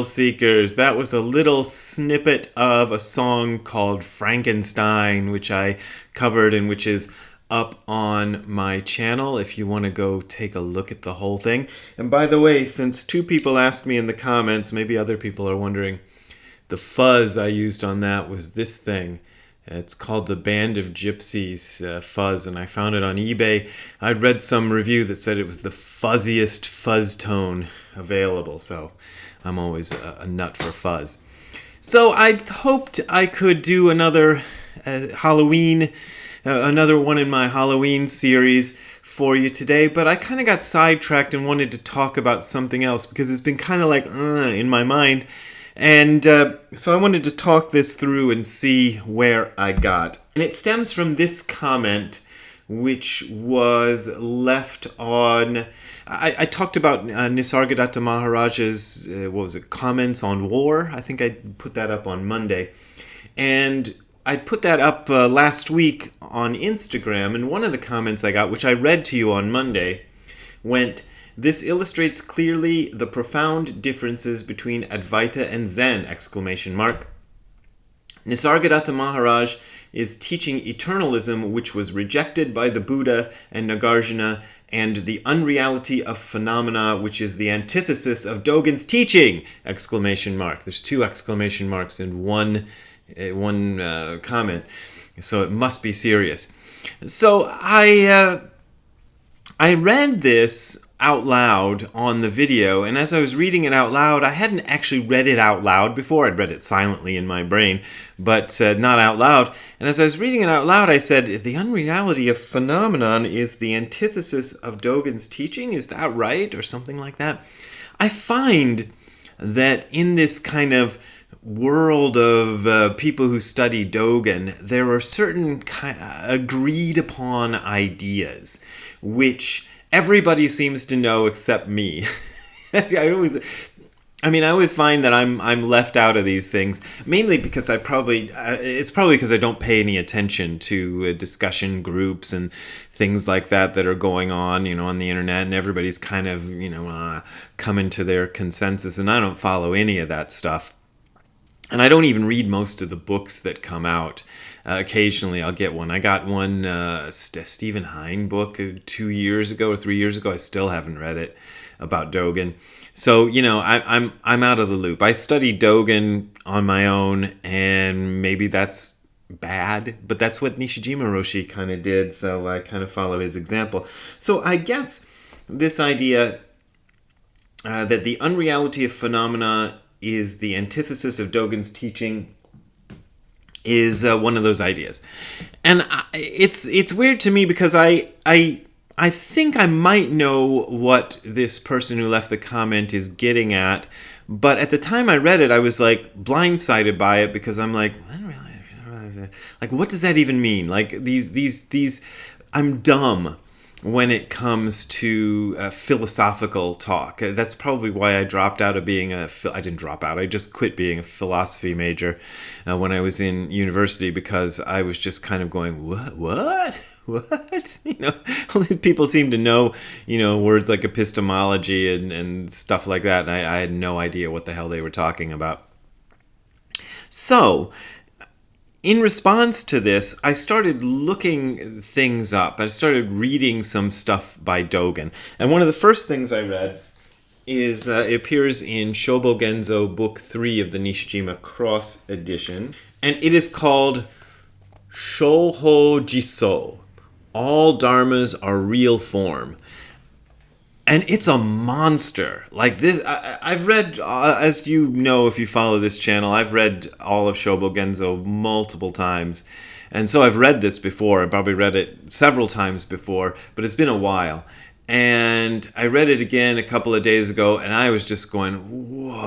Seekers. That was a little snippet of a song called Frankenstein, which I covered and which is up on my channel if you want to go take a look at the whole thing. And by the way, since two people asked me in the comments, maybe other people are wondering, the fuzz I used on that was this thing. It's called the Band of Gypsies fuzz, and I found it on eBay. I'd read some review that said it was the fuzziest fuzz tone available, so I'm always a nut for fuzz. So I hoped I could do another Halloween, another one in my Halloween series for you today, but I kind of got sidetracked and wanted to talk about something else because it's been kind of like in my mind. And so I wanted to talk this through and see where I got. And it stems from this comment, which was left on... I talked about Nisargadatta Maharaj's, comments on war. I think I put that up on Monday. And I put that up last week on Instagram, and one of the comments I got, which I read to you on Monday, went... This illustrates clearly the profound differences between Advaita and Zen! Nisargadatta Maharaj is teaching eternalism, which was rejected by the Buddha and Nagarjuna, and the unreality of phenomena, which is the antithesis of Dogen's teaching! There's two exclamation marks in one comment, so it must be serious. So I read this out loud on the video, and as I was reading it out loud, I hadn't actually read it out loud before. I'd read it silently in my brain, but not out loud. And as I was reading it out loud, I said, the unreality of phenomenon is the antithesis of Dogen's teaching? Is that right? Or something like that. I find that in this kind of world of people who study Dogen, there are certain agreed upon ideas, which everybody seems to know except me. I always find that I'm left out of these things, mainly because it's probably because I don't pay any attention to discussion groups and things like that are going on, on the internet, and everybody's kind of, coming to their consensus, and I don't follow any of that stuff. And I don't even read most of the books that come out. Occasionally I'll get one. I got one Stephen Hine book 2 years ago or 3 years ago. I still haven't read it, about Dogen. So, I'm out of the loop. I studied Dogen on my own, and maybe that's bad, but that's what Nishijima Roshi kind of did, so I kind of follow his example. So I guess this idea that the unreality of phenomena is the antithesis of Dogen's teaching is one of those ideas. And it's weird to me because I think I might know what this person who left the comment is getting at, but at the time I read it, I was like blindsided by it because I'm like, what does that even mean? Like these I'm dumb when it comes to philosophical talk. That's probably why I dropped out of being I didn't drop out. I just quit being a philosophy major when I was in university because I was just kind of going, what? All these people seem to know, words like epistemology and stuff like that. And I had no idea what the hell they were talking about. So, in response to this, I started looking things up. I started reading some stuff by Dogen. And one of the first things I read is, it appears in Shobo Genzo Book 3 of the Nishijima Cross Edition. And it is called Shoho Jiso. All Dharmas are real form. And it's a monster. Like this, I've read, as you know if you follow this channel, I've read all of Shobo Genzo multiple times. And so I've read this before. I've probably read it several times before, but it's been a while. And I read it again a couple of days ago, and I was just going, whoa.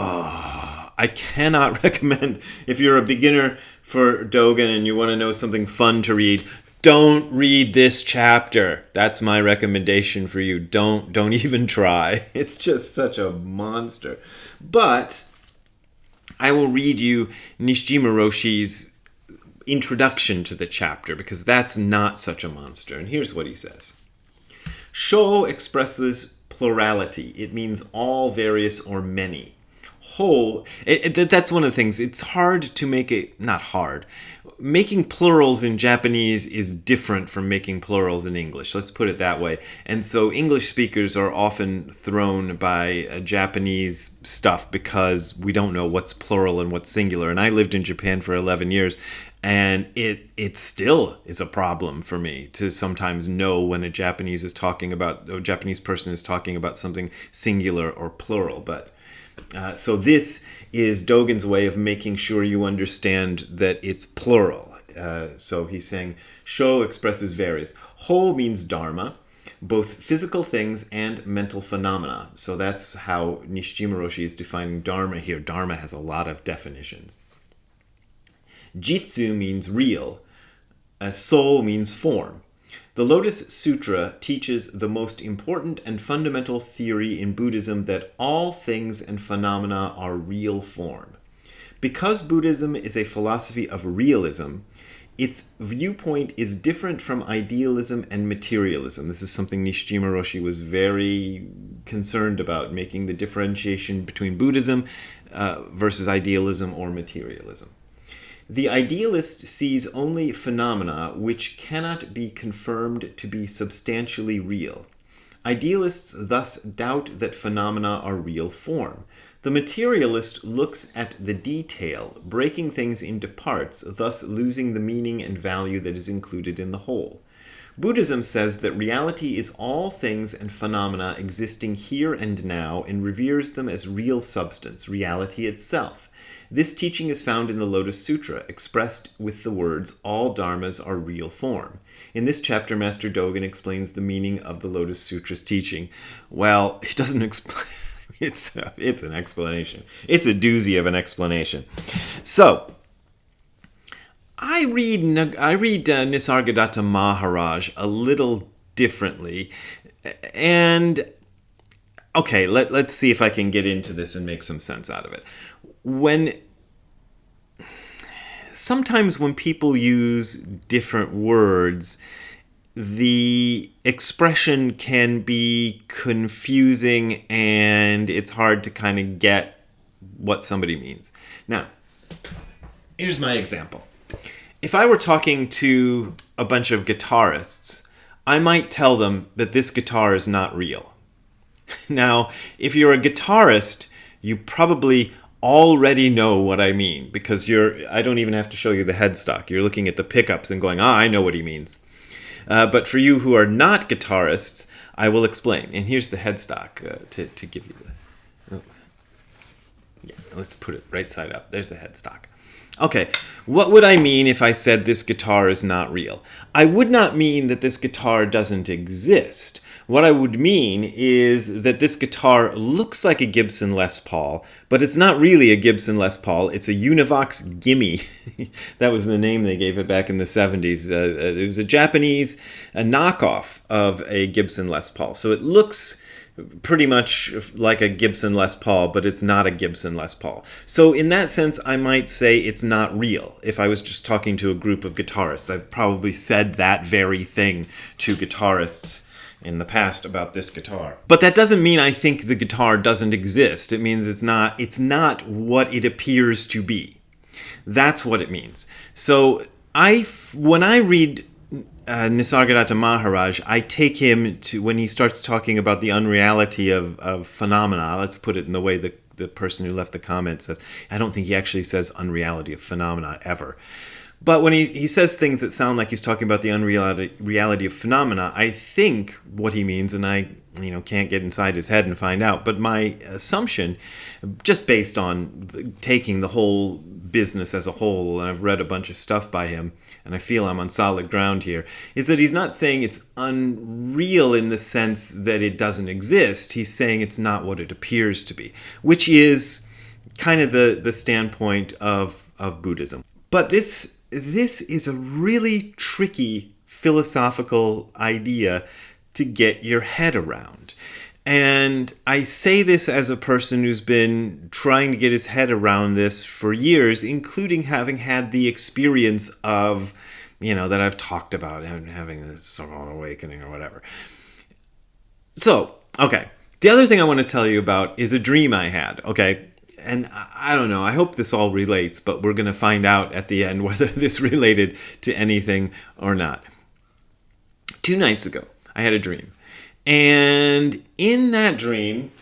I cannot recommend, if you're a beginner for Dogen and you want to know something fun to read, don't read this chapter. That's my recommendation for you. Don't even try. It's just such a monster. But I will read you Nishijima Roshi's introduction to the chapter because that's not such a monster. And here's what he says. Sho expresses plurality. It means all, various, or many. whole, that's one of the things. It's hard to make it, not hard. Making plurals in Japanese is different from making plurals in English. Let's put it that way. And so English speakers are often thrown by Japanese stuff because we don't know what's plural and what's singular. And I lived in Japan for 11 years, and it still is a problem for me to sometimes know when a Japanese person is talking about something singular or plural. But so this is Dogen's way of making sure you understand that it's plural. So he's saying Sho expresses various. Ho means dharma, both physical things and mental phenomena. So that's how Nishijima Roshi is defining dharma here. Dharma has a lot of definitions. Jitsu means real. So means form. The Lotus Sutra teaches the most important and fundamental theory in Buddhism, that all things and phenomena are real form. Because Buddhism is a philosophy of realism, its viewpoint is different from idealism and materialism. This is something Nishijima Roshi was very concerned about, making the differentiation between Buddhism versus idealism or materialism. The idealist sees only phenomena which cannot be confirmed to be substantially real. Idealists thus doubt that phenomena are real form. The materialist looks at the detail, breaking things into parts, thus losing the meaning and value that is included in the whole. Buddhism says that reality is all things and phenomena existing here and now, and reveres them as real substance, reality itself. This teaching is found in the Lotus Sutra, expressed with the words, all dharmas are real form. In this chapter, Master Dogen explains the meaning of the Lotus Sutra's teaching. Well, he doesn't explain. It's an explanation. It's a doozy of an explanation. So, I read Nisargadatta Maharaj a little differently. And, okay, let's see if I can get into this and make some sense out of it. Sometimes when people use different words, the expression can be confusing and it's hard to kind of get what somebody means. Now, here's my example. If I were talking to a bunch of guitarists, I might tell them that this guitar is not real. Now, if you're a guitarist, you probably already know what I mean, because I don't even have to show you the headstock. You're looking at the pickups and going, I know what he means. But for you who are not guitarists, I will explain. And here's the headstock to give you yeah, let's put it right side up. There's the headstock. Okay, what would I mean if I said this guitar is not real? I would not mean that this guitar doesn't exist. What I would mean is that this guitar looks like a Gibson Les Paul, but it's not really a Gibson Les Paul. It's a Univox Gimme. That was the name they gave it back in the 70s. It was a Japanese knockoff of a Gibson Les Paul. So it looks pretty much like a Gibson Les Paul, but it's not a Gibson Les Paul. So in that sense, I might say it's not real. If I was just talking to a group of guitarists, I've probably said that very thing to guitarists in the past about this guitar. But that doesn't mean I think the guitar doesn't exist. It means it's not what it appears to be. That's what it means. So when I read Nisargadatta Maharaj, I take him to, when he starts talking about the unreality of phenomena, let's put it in the way the person who left the comment says. I don't think he actually says unreality of phenomena ever. But when he says things that sound like he's talking about the unreality of phenomena, I think what he means, and I can't get inside his head and find out, but my assumption, just based on taking the whole business as a whole, and I've read a bunch of stuff by him, and I feel I'm on solid ground here, is that he's not saying it's unreal in the sense that it doesn't exist. He's saying it's not what it appears to be, which is kind of the standpoint of Buddhism. But this is a really tricky philosophical idea to get your head around. And I say this as a person who's been trying to get his head around this for years, including having had the experience of, that I've talked about, having this sort of awakening or whatever. So, okay. The other thing I want to tell you about is a dream I had, okay? and I don't know, I hope this all relates, but we're going to find out at the end whether this related to anything or not. 2 nights ago, I had a dream. And in that dream,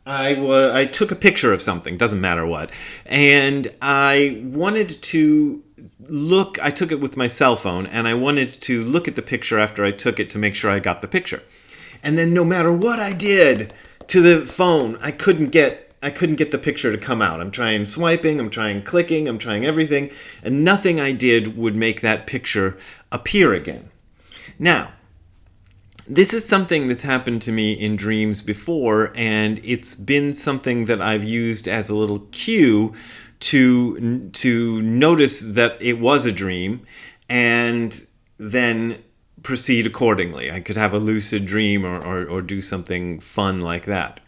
I took a picture of something, doesn't matter what, and I wanted to look, I took it with my cell phone, and I wanted to look at the picture after I took it to make sure I got the picture. And then no matter what I did to the phone, I couldn't get the picture to come out. I'm trying swiping, I'm trying clicking, I'm trying everything, and nothing I did would make that picture appear again. Now, this is something that's happened to me in dreams before, and it's been something that I've used as a little cue to notice that it was a dream and then proceed accordingly. I could have a lucid dream or do something fun like that.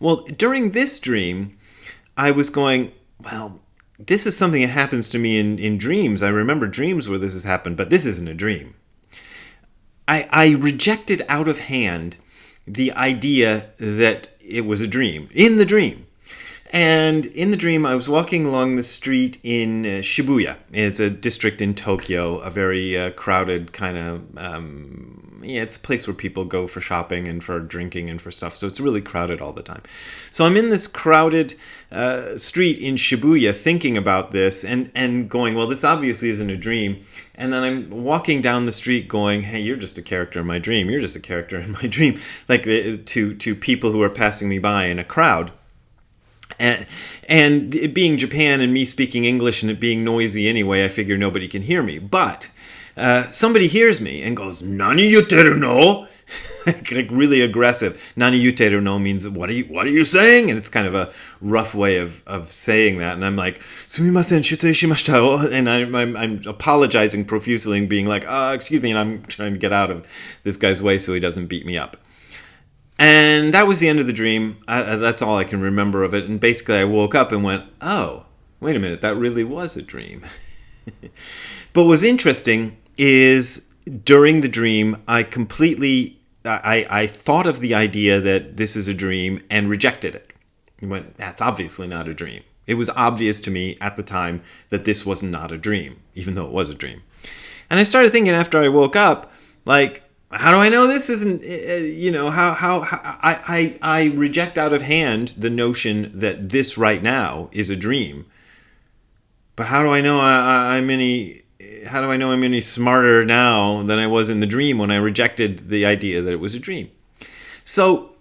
Well, during this dream, I was going, well, this is something that happens to me in dreams. I remember dreams where this has happened, but this isn't a dream. I rejected out of hand the idea that it was a dream, in the dream. And in the dream, I was walking along the street in Shibuya. It's a district in Tokyo, a very crowded kind of, it's a place where people go for shopping and for drinking and for stuff. So it's really crowded all the time. So I'm in this crowded street in Shibuya thinking about this and going, well, this obviously isn't a dream. And then I'm walking down the street going, hey, you're just a character in my dream. You're just a character in my dream. Like to people who are passing me by in a crowd. And it being Japan and me speaking English and it being noisy anyway, I figure nobody can hear me. But somebody hears me and goes, "Nani yutteru no?" Like really aggressive. "Nani yutteru no" means what are you saying? And it's kind of a rough way of saying that. And I'm like, "Sumimasen, shitsurei shimashita." And I'm apologizing profusely and being like, excuse me, and I'm trying to get out of this guy's way so he doesn't beat me up. And that was the end of the dream. That's all I can remember of it. And basically I woke up and went, oh, wait a minute, that really was a dream. But what's interesting is during the dream, I thought of the idea that this is a dream and rejected it. I went, that's obviously not a dream. It was obvious to me at the time that this was not a dream, even though it was a dream. And I started thinking after I woke up, like, how do I know this isn't, I reject out of hand the notion that this right now is a dream. But how do I know I'm any smarter now than I was in the dream when I rejected the idea that it was a dream? So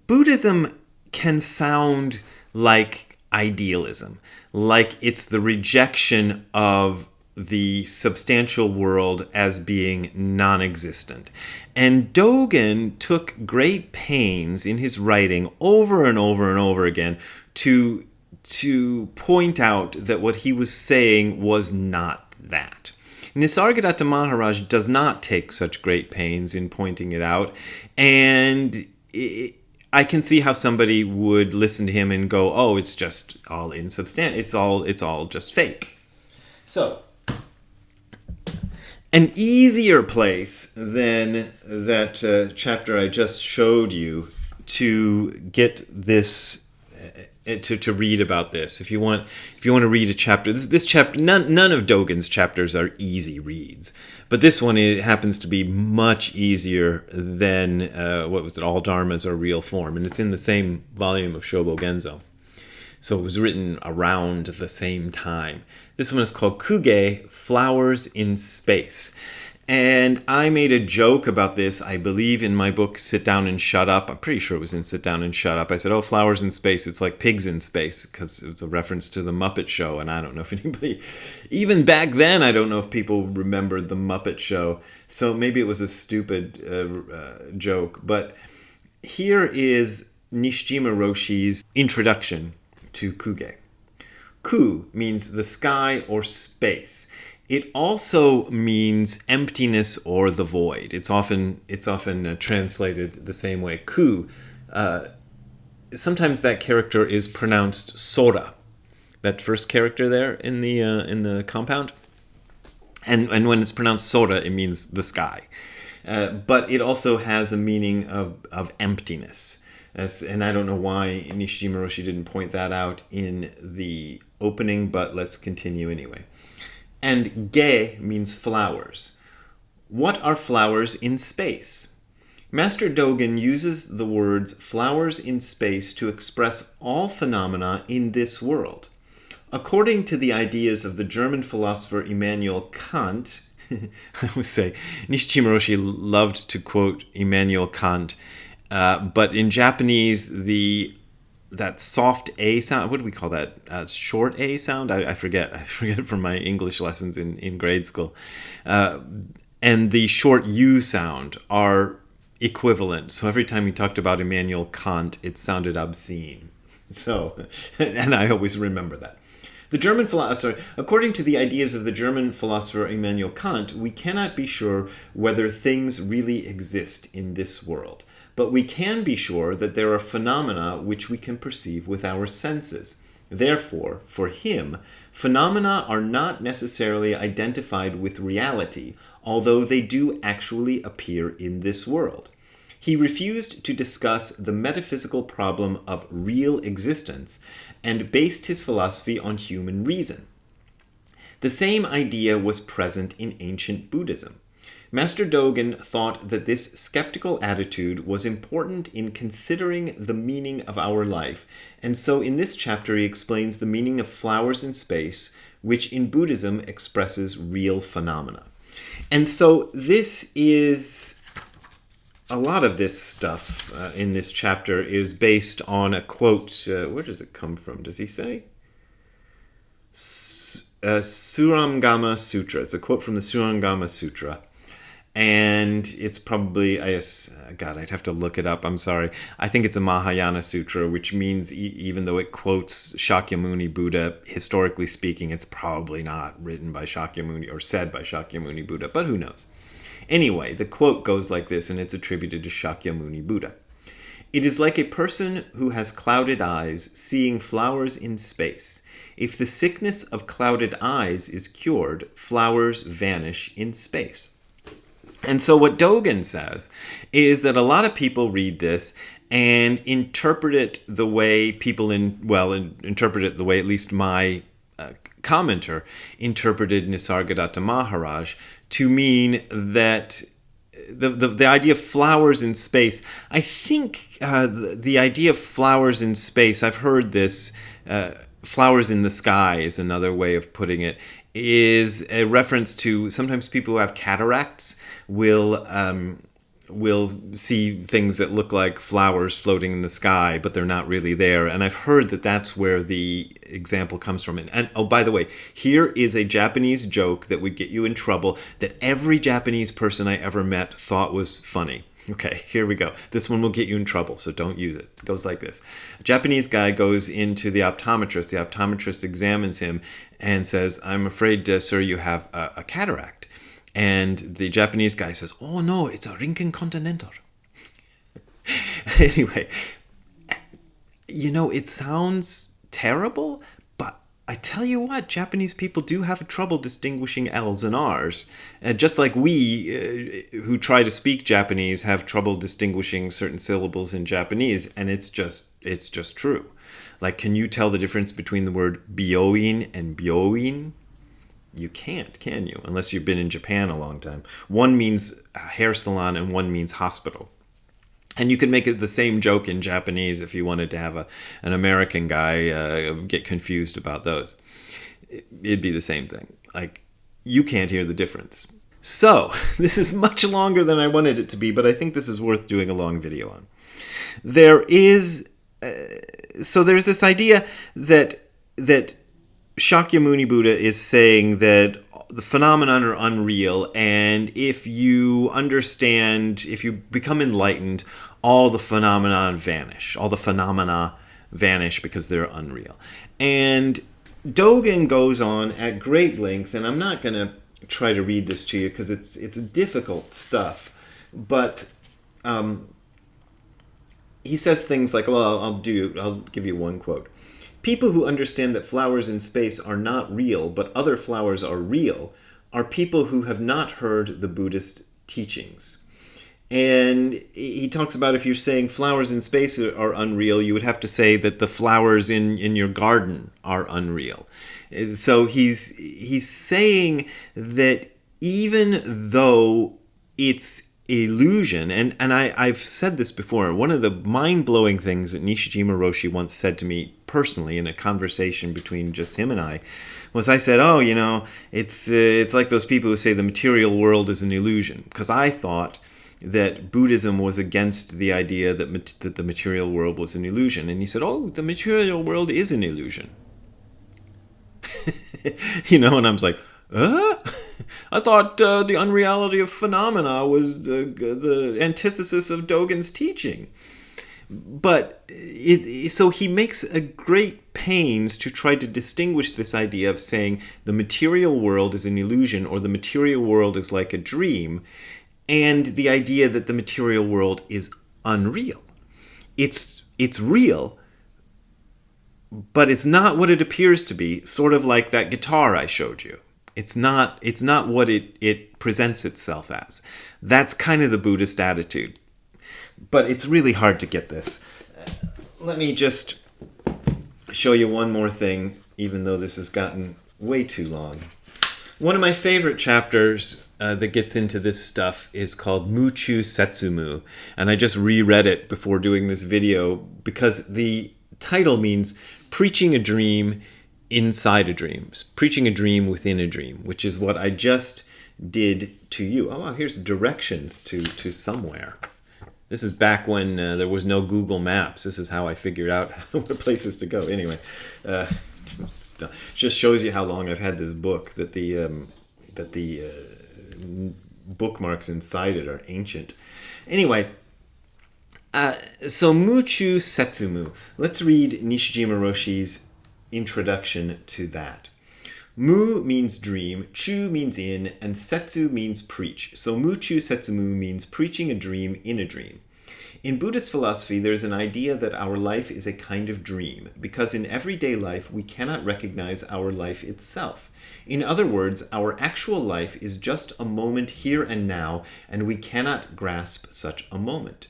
Buddhism can sound like idealism, like it's the rejection of the substantial world as being non-existent. And Dogen took great pains in his writing over and over and over again to point out that what he was saying was not that. Nisargadatta Maharaj does not take such great pains in pointing it out, and I can see how somebody would listen to him and go, oh, it's just all insubstantial, it's all just fake. So an easier place than that chapter I just showed you to get this, to read about this. If you want to read a chapter, this chapter, none of Dogen's chapters are easy reads, but this one happens to be much easier than All Dharmas Are Real Form, and it's in the same volume of Shobo Genzo. So it was written around the same time. This one is called Kuge, Flowers in Space. And I made a joke about this, I believe, in my book, Sit Down and Shut Up. I'm pretty sure it was in Sit Down and Shut Up. I said, oh, flowers in space, it's like pigs in space, because it was a reference to the Muppet Show. And I don't know if anybody, even back then, I don't know if people remembered the Muppet Show. So maybe it was a stupid joke. But here is Nishijima Roshi's introduction to Kuge. Ku means the sky or space. It also means emptiness or the void. It's often translated the same way. Ku. Sometimes that character is pronounced Sora. That first character there in the compound. And when it's pronounced Sora, it means the sky. But it also has a meaning of emptiness. And I don't know why Nishijima Roshi didn't point that out in the opening, but let's continue anyway. And ge means flowers. What are flowers in space? Master Dogen uses the words flowers in space to express all phenomena in this world. According to the ideas of the German philosopher Immanuel Kant, I would say Nishijima Roshi loved to quote Immanuel Kant, but in Japanese, that soft A sound, what do we call that? Short A sound? I forget. I forget from my English lessons in grade school. And the short U sound are equivalent. So every time he talked about Immanuel Kant, it sounded obscene. So, and I always remember that. According to the ideas of the German philosopher Immanuel Kant, we cannot be sure whether things really exist in this world. But we can be sure that there are phenomena which we can perceive with our senses. Therefore, for him, phenomena are not necessarily identified with reality, although they do actually appear in this world. He refused to discuss the metaphysical problem of real existence and based his philosophy on human reason. The same idea was present in ancient Buddhism. Master Dogen thought that this skeptical attitude was important in considering the meaning of our life, and so in this chapter he explains the meaning of flowers in space, which in Buddhism expresses real phenomena. And so this is... A lot of this stuff in this chapter is based on a quote. Where does it come from? Does he say? Surangama Sutra. It's a quote from the Surangama Sutra. And it's probably, God, I'd have to look it up. I'm sorry. I think it's a Mahayana Sutra, which means even though it quotes Shakyamuni Buddha, historically speaking, it's probably not written by Shakyamuni or said by Shakyamuni Buddha, but who knows? Anyway, the quote goes like this, and it's attributed to Shakyamuni Buddha. It is like a person who has clouded eyes seeing flowers in space. If the sickness of clouded eyes is cured, flowers vanish in space. And so what Dogen says is that a lot of people read this and interpret it the way interpret it the way at least my commenter interpreted Nisargadatta Maharaj to mean that the idea of flowers in space, I think the idea of flowers in space, I've heard this, flowers in the sky is another way of putting it, is a reference to sometimes people who have cataracts will see things that look like flowers floating in the sky, but they're not really there. And I've heard that that's where the example comes from. And oh, by the way, here is a Japanese joke that would get you in trouble that every Japanese person I ever met thought was funny. Okay, here we go. This one will get you in trouble, so don't use it. It goes like this. A Japanese guy goes into the optometrist. The optometrist examines him and says, "I'm afraid, sir, you have a cataract." And the Japanese guy says, "Oh no, it's a Rinken Continental." Anyway, it sounds terrible, but I tell you what, Japanese people do have trouble distinguishing L's and R's. Just like we, who try to speak Japanese, have trouble distinguishing certain syllables in Japanese, and it's just true. Like, can you tell the difference between the word byoin and byoin? You can't, can you? Unless you've been in Japan a long time. One means hair salon and one means hospital. And you could make it the same joke in Japanese if you wanted to have an American guy get confused about those. It'd be the same thing. Like, you can't hear the difference. So, this is much longer than I wanted it to be, but I think this is worth doing a long video on. There's this idea that Shakyamuni Buddha is saying that the phenomenon are unreal, and if you become enlightened, all the phenomena vanish. All the phenomena vanish because they're unreal. And Dogen goes on at great length, and I'm not going to try to read this to you because it's difficult stuff, but he says things like, well, I'll give you one quote. People who understand that flowers in space are not real, but other flowers are real, are people who have not heard the Buddhist teachings. And he talks about if you're saying flowers in space are unreal, you would have to say that the flowers in your garden are unreal. So he's saying that even though it's illusion, and I've said this before, one of the mind-blowing things that Nishijima Roshi once said to me personally in a conversation between just him and I said, oh, it's like those people who say the material world is an illusion, because I thought that Buddhism was against the idea that the material world was an illusion. And he said, oh, the material world is an illusion. And I was like, I thought the unreality of phenomena was the antithesis of Dogen's teaching. But so he makes a great pains to try to distinguish this idea of saying the material world is an illusion or the material world is like a dream, and the idea that the material world is unreal. It's real, but it's not what it appears to be, sort of like that guitar I showed you. It's not what it presents itself as. That's kind of the Buddhist attitude. But it's really hard to get this. Let me just show you one more thing, even though this has gotten way too long. One of my favorite chapters that gets into this stuff is called Muchu Setsumu, and I just reread it before doing this video because the title means preaching a dream inside a dream, preaching a dream within a dream, which is what I just did to you. Oh, wow, here's directions to somewhere. This is back when there was no Google Maps. This is how I figured out what places to go. Anyway, just shows you how long I've had this book, that the bookmarks inside it are ancient. Anyway, so Muchu Setsumu. Let's read Nishijima Roshi's introduction to that. Mu means dream, chu means in, and setsu means preach. So Muchu Setsumu means preaching a dream in a dream. In Buddhist philosophy, there's an idea that our life is a kind of dream, because in everyday life we cannot recognize our life itself. In other words, our actual life is just a moment here and now, and we cannot grasp such a moment.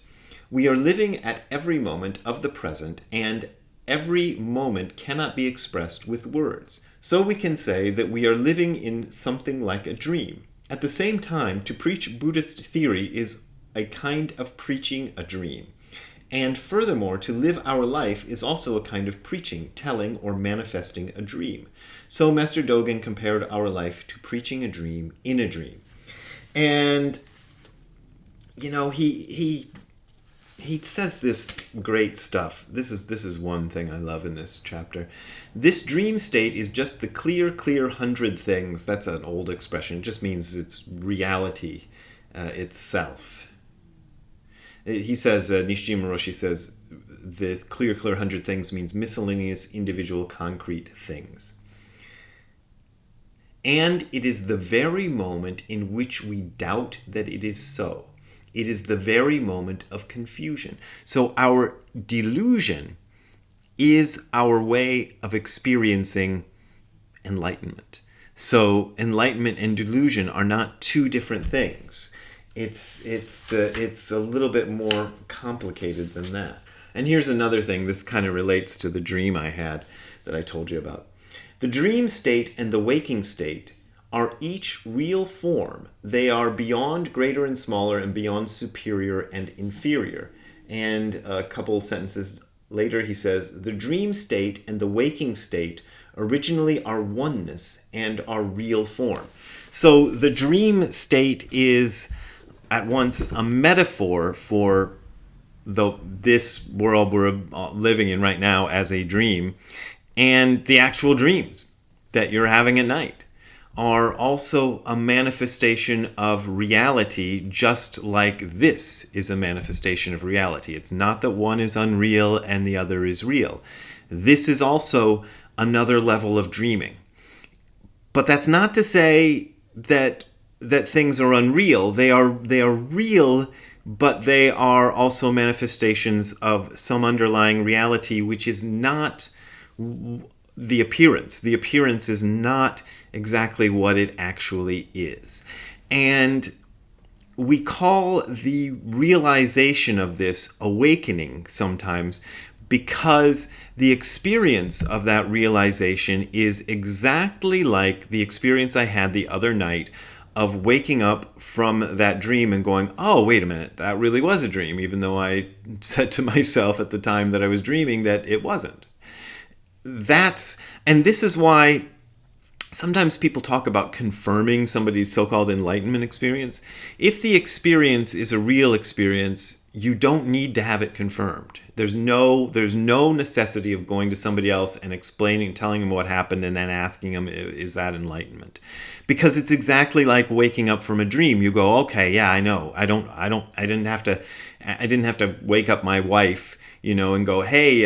We are living at every moment of the present, and every moment cannot be expressed with words. So we can say that we are living in something like a dream. At the same time, to preach Buddhist theory is a kind of preaching a dream. And furthermore, to live our life is also a kind of preaching, telling, or manifesting a dream. So Master Dogen compared our life to preaching a dream in a dream. And, he says this great stuff. This is one thing I love in this chapter. This dream state is just the clear 100 things. That's an old expression. It just means it's reality itself. He says, Nishijima Roshi says, the clear 100 things means miscellaneous individual concrete things. And it is the very moment in which we doubt that it is so. It is the very moment of confusion. So our delusion is our way of experiencing enlightenment. So enlightenment and delusion are not two different things. It's a little bit more complicated than that. And here's another thing. This kind of relates to the dream I had that I told you about. The dream state and the waking state are each real form. They are beyond greater and smaller and beyond superior and inferior. And a couple sentences later he says, the dream state and the waking state originally are oneness and are real form. So the dream state is at once a metaphor for this world we're living in right now as a dream, and the actual dreams that you're having at night are also a manifestation of reality, just like this is a manifestation of reality. It's not that one is unreal and the other is real. This is also another level of dreaming. But that's not to say that things are unreal. They are real, but they are also manifestations of some underlying reality, which is not the appearance. The appearance is not exactly what it actually is. And we call the realization of this awakening sometimes, because the experience of that realization is exactly like the experience I had the other night of waking up from that dream and going, oh, wait a minute, that really was a dream, even though I said to myself at the time that I was dreaming that it wasn't. And this is why sometimes people talk about confirming somebody's so-called enlightenment experience. If the experience is a real experience, you don't need to have it confirmed. There's no necessity of going to somebody else and explaining, telling them what happened, and then asking them, is that enlightenment? Because it's exactly like waking up from a dream. You go, okay, yeah, I know. I didn't have to wake up my wife, and go, hey,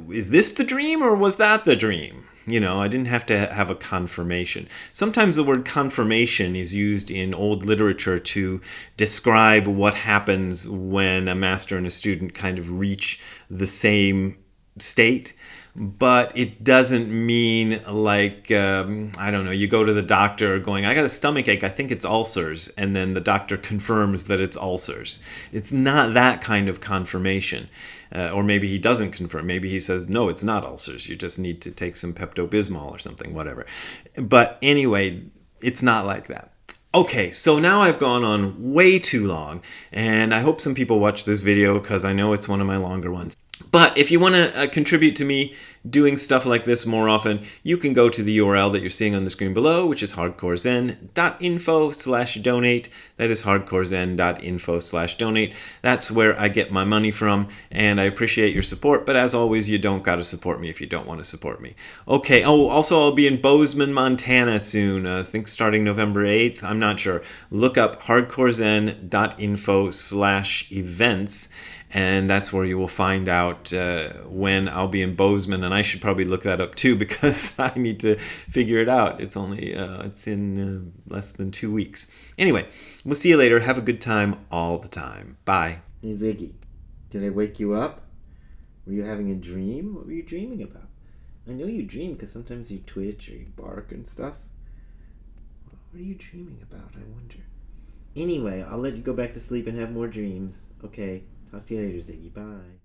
is this the dream or was that the dream? I didn't have to have a confirmation. Sometimes the word confirmation is used in old literature to describe what happens when a master and a student kind of reach the same state. But it doesn't mean like, I don't know, you go to the doctor going, I got a stomach ache, I think it's ulcers, and then the doctor confirms that it's ulcers. It's not that kind of confirmation. Or maybe he doesn't confirm. Maybe he says, no, it's not ulcers. You just need to take some Pepto-Bismol or something, whatever. But anyway, it's not like that. Okay, so now I've gone on way too long, and I hope some people watch this video because I know it's one of my longer ones. But if you want to contribute to me doing stuff like this more often, you can go to the URL that you're seeing on the screen below, which is hardcorezen.info/donate. That is hardcorezen.info/donate. That's where I get my money from, and I appreciate your support. But as always, you don't got to support me if you don't want to support me. Okay, also I'll be in Bozeman, Montana soon. I think starting November 8th. I'm not sure. Look up hardcorezen.info/events. And that's where you will find out when I'll be in Bozeman, and I should probably look that up too because I need to figure it out. It's in less than 2 weeks. Anyway, we'll see you later. Have a good time all the time. Bye. Hey Ziggy, did I wake you up? Were you having a dream? What were you dreaming about? I know you dream because sometimes you twitch or you bark and stuff. What are you dreaming about, I wonder? Anyway, I'll let you go back to sleep and have more dreams. Okay. Talk to you later, Ziggy. Bye.